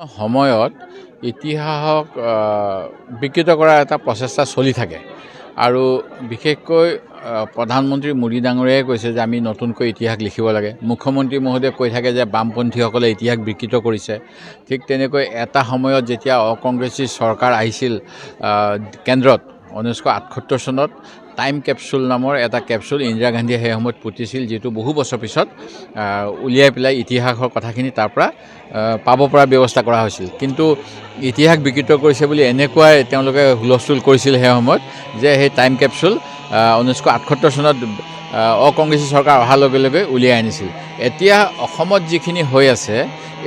সময়ত ইতিহাসক বিকৃত কৰাৰ এটা প্ৰচেষ্টা চলি থাকে আৰু বিশেষকৈ প্ৰধানমন্ত্ৰী মোদী ডাঙৰীয়াই কৈছে যে আমি নতুনকৈ ইতিহাস লিখিব লাগে। মুখ্যমন্ত্ৰী মহোদয়ে কৈ থাকে যে বামপন্থীসকলে ইতিহাস বিকৃত কৰিছে। ঠিক তেনেকৈ এটা সময়ত যেতিয়া অকংগ্ৰেছী চৰকাৰ আহিছিল কেন্দ্ৰত 1978 চনত টাইম কেপচুল নামৰ এটা কেপচুল ইন্দিৰা গান্ধীয়ে সেই সময়ত পুতিছিল, যিটো বহু বছৰ পিছত উলিয়াই পেলাই ইতিহাসৰ কথাখিনি তাৰ পৰা পাব পৰা ব্যৱস্থা কৰা হৈছিল। কিন্তু ইতিহাস বিকৃত কৰিছে বুলি এনেকুৱাই তেওঁলোকে হুলস্থুল কৰিছিল সেই সময়ত যে সেই টাইম কেপচুল 1978 চনত অকংগ্ৰেছী চৰকাৰ অহাৰ লগে লগে উলিয়াই আনিছিল। এতিয়া অসমত যিখিনি হৈ আছে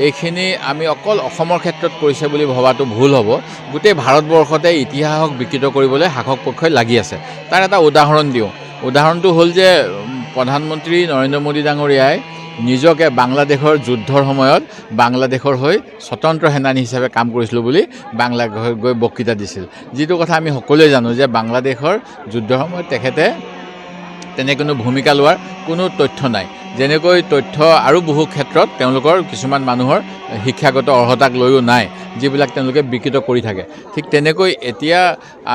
এইখিনি আমি অকল অসমৰ ক্ষেত্ৰত কৰিছে বুলি ভবাটো ভুল হ'ব। গোটেই ভাৰতবৰ্ষতে ইতিহাসক বিকৃত কৰিবলৈ শাসক পক্ষই লাগি আছে। তাৰ এটা উদাহৰণ দিওঁ। উদাহৰণটো হ'ল যে প্ৰধানমন্ত্ৰী নৰেন্দ্ৰ মোদী ডাঙৰীয়াই নিজকে বাংলাদেশৰ যুদ্ধৰ সময়ত বাংলাদেশৰ হৈ স্বতন্ত্ৰ সেনানী হিচাপে কাম কৰিছিলোঁ বুলি বাংলাদেশত গৈ বক্তৃতা দিছিল। যিটো কথা আমি সকলোৱে জানো যে বাংলাদেশৰ যুদ্ধৰ সময়ত তেখেতে তেনে কোনো ভূমিকা লোৱাৰ কোনো তথ্য নাই। যেনেকৈ তথ্য আৰু বহু ক্ষেত্ৰত তেওঁলোকৰ কিছুমান মানুহৰ শিক্ষাগত অৰ্হতাক লৈও নাই, যিবিলাক তেওঁলোকে বিকৃত কৰি থাকে। ঠিক তেনেকৈ এতিয়া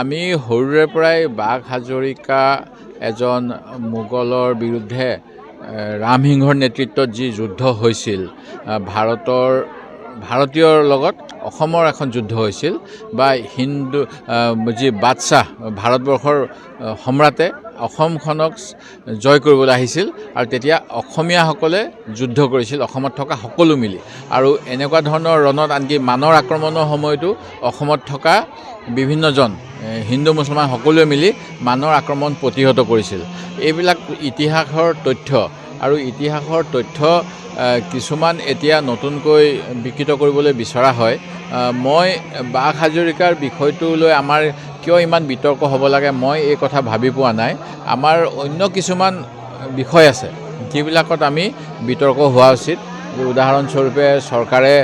আমি সৰুৰে পৰাই বাঘ হাজৰিকা এজন মোগলৰ বিৰুদ্ধে ৰামসিংহৰ নেতৃত্বত যি যুদ্ধ হৈছিল, ভাৰতীয়ৰ লগত অসমৰ এখন যুদ্ধ হৈছিল, বা হিন্দু যি বাদশ্বাহ ভাৰতবৰ্ষৰ সম্ৰাটে অসমখনক জয় কৰিবলৈ আহিছিল আৰু তেতিয়া অসমীয়াসকলে যুদ্ধ কৰিছিল অসমত থকা সকলো মিলি। আৰু এনেকুৱা ধৰণৰ ৰণত আনকি মানৰ আক্ৰমণৰ সময়তো অসমত থকা বিভিন্নজন হিন্দু মুছলমান সকলোৱে মিলি মানৰ আক্ৰমণ প্ৰতিহত কৰিছিল। এইবিলাক ইতিহাসৰ তথ্য, আৰু ইতিহাসৰ তথ্য কিছুমান এতিয়া নতুনকৈ বিকৃত কৰিবলৈ বিচৰা হয়। মই বাঘ হাজৰিকাৰ বিষয়টো লৈ আমাৰ কিয় ইমান বিতৰ্ক হ'ব লাগে মই এই কথা ভাবি পোৱা নাই। আমাৰ অন্য কিছুমান বিষয় আছে যিবিলাকত আমি বিতৰ্ক হোৱা উচিত। উদাহৰণস্বৰূপে চৰকাৰে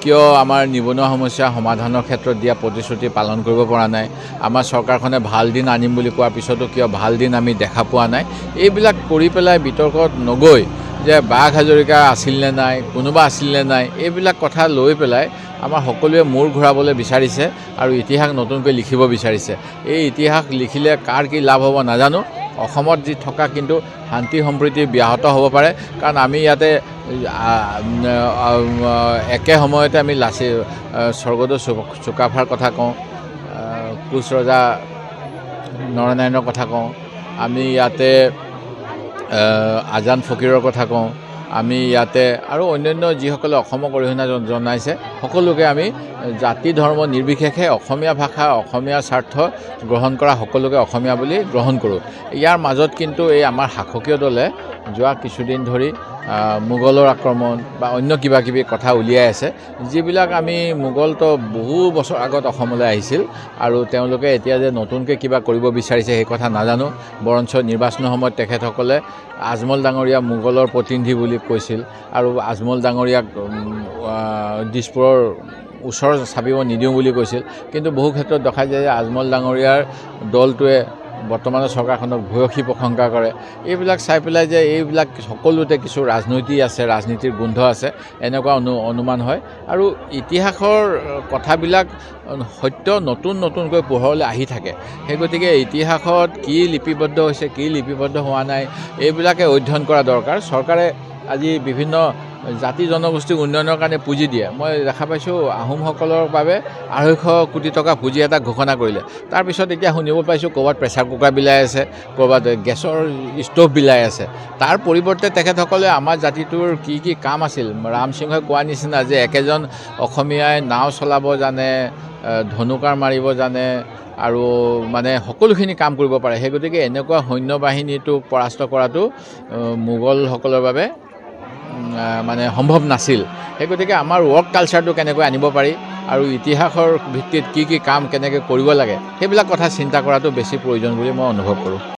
কিয় আমাৰ নিবনুৱা সমস্যা সমাধানৰ ক্ষেত্ৰত দিয়া প্ৰতিশ্ৰুতি পালন কৰিব পৰা নাই, আমাৰ চৰকাৰখনে ভাল দিন আনিম বুলি কোৱাৰ পিছতো কিয় ভাল দিন আমি দেখা পোৱা নাই। এইবিলাক কৰি পেলাই বিতৰ্কত নগৈ যে বাঘ হাজৰিকা আছিল নে নাই, কোনোবা আছিল নে নাই, এইবিলাক কথা লৈ পেলাই আমাৰ সকলোৱে মূৰ ঘূৰাবলৈ বিচাৰিছে আৰু ইতিহাস নতুনকৈ লিখিব বিচাৰিছে। এই ইতিহাস লিখিলে কাৰ কি লাভ হ'ব নাজানো। অসমত যি থকা কিন্তু শান্তি সম্প্ৰীতি ব্যাহত হ'ব পাৰে, কাৰণ আমি ইয়াতে একে সময়তে আমি স্বৰ্গদেউ চুকাফাৰ কথা কওঁ, কোচ ৰজা নৰনাৰায়ণৰ কথা কওঁ, আমি ইয়াতে আজান ফকীৰৰ কথা কওঁ, আমি ইয়াতে আৰু অন্যান্য যিসকলে অসমক অৰিহণা জনাইছে সকলোকে আমি জাতি ধৰ্ম নিৰ্বিশেষে অসমীয়া ভাষা অসমীয়া স্বাৰ্থ গ্ৰহণ কৰা সকলোকে অসমীয়া বুলি গ্ৰহণ কৰোঁ। ইয়াৰ মাজত কিন্তু এই আমাৰ শাসকীয় দলে যোৱা কিছুদিন ধৰি মোগলৰ আক্ৰমণ বা অন্য কিবা কিবি কথা উলিয়াই আছে, যিবিলাক আমি মোগলতো বহু বছৰ আগত অসমলৈ আহিছিল আৰু তেওঁলোকে এতিয়া যে নতুনকৈ কিবা কৰিব বিচাৰিছে সেই কথা নাজানো। বৰঞ্চ নিৰ্বাচনৰ সময়ত তেখেতসকলে আজমল ডাঙৰীয়া মোগলৰ প্ৰতিনিধি বুলি কৈছিল আৰু আজমল ডাঙৰীয়াক দিছপুৰৰ ওচৰ চাপিব নিদিওঁ বুলি কৈছিল। কিন্তু বহু ক্ষেত্ৰত দেখা যায় যে আজমল ডাঙৰীয়াৰ দলটোৱে বৰ্তমানৰ চৰকাৰখনক ভূয়সী প্ৰশংসা কৰে। এইবিলাক চাই পেলাই যে এইবিলাক সকলোতে কিছু ৰাজনীতিৰ গোন্ধ আছে এনেকুৱা অনুমান হয়। আৰু ইতিহাসৰ কথাবিলাক সত্য নতুনকৈ পোহৰলৈ আহি থাকে। সেই গতিকে ইতিহাসত কি লিপিবদ্ধ হৈছে কি লিপিবদ্ধ হোৱা নাই এইবিলাকে অধ্যয়ন কৰা দৰকাৰ। চৰকাৰে আজি বিভিন্ন জাতি জনগোষ্ঠীৰ উন্নয়নৰ কাৰণে পুঁজি দিয়ে। মই দেখা পাইছোঁ আহোমসকলৰ বাবে 250 কোটি টকা পুঁজি এটা ঘোষণা কৰিলে। তাৰপিছত এতিয়া শুনিব পাইছোঁ ক'ৰবাত প্ৰেছাৰ কুকাৰ বিলাই আছে, ক'ৰবাত গেছৰ ষ্ট'ভ বিলাই আছে। তাৰ পৰিৱৰ্তে তেখেতসকলে আমাৰ জাতিটোৰ কি কি কাম আছিল, ৰামসিংহই কোৱা নিচিনা যে একেজন অসমীয়াই নাও চলাব জানে, ধনুকাৰ মাৰিব জানে আৰু মানে সকলোখিনি কাম কৰিব পাৰে। সেই গতিকে এনেকুৱা সৈন্য বাহিনীটোক পৰাস্ত কৰাটো মোগলসকলৰ বাবে মানে সম্ভৱ নাছিল। সেই গতিকে আমাৰ ৱৰ্ক কালচাৰটো কেনেকৈ আনিব পাৰি আৰু ইতিহাসৰ ভিত্তিত কি কি কাম কেনেকৈ কৰিব লাগে সেইবিলাক কথা চিন্তা কৰাটো বেছি প্ৰয়োজন বুলি মই অনুভৱ কৰোঁ।